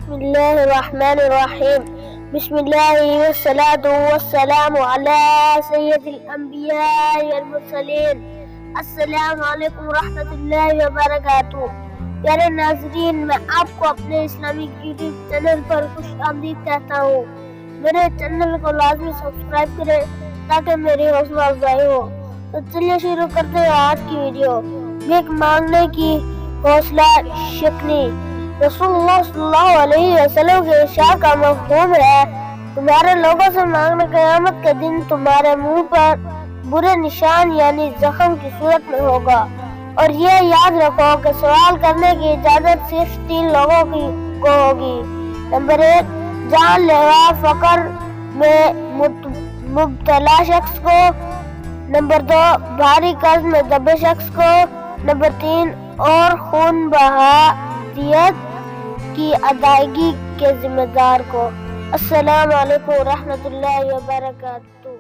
بسم الله الرحمن الرحيم. بسم الله والصلاة والسلام على سید الانبیاء والمرسلین. السلام علیکم ورحمۃ اللہ وبرکاتہ. پیارے ناظرین، میں آپ کو اپنے اسلامک یوٹیوب چینل پر خوش آمدید کہتا ہوں. میرے چینل کو لازمی سبسکرائب کریں تاکہ میری حوصلہ افزائی ہو. تو چلیے شروع کرتے ہیں آج کی ویڈیو. بھیک مانگنے کی حوصلہ شکنی. رسول اللہ صلی اللہ علیہ وسلم کے ارشاد کا مفہوم ہے: تمہارے لوگوں سے مانگنا قیامت کے دن تمہارے منہ پر برے نشان یعنی زخم کی صورت میں ہوگا. اور یہ یاد رکھو کہ سوال کرنے کی اجازت صرف 3 لوگوں کو ہوگی. نمبر 1، جان لیوا فقر میں مبتلا شخص کو. نمبر 2، بھاری قرض میں دبے شخص کو. نمبر 3، اور خون بہا دیت کی ادائیگی کے ذمہ دار کو. السلام علیکم ورحمۃ اللہ وبرکاتہ.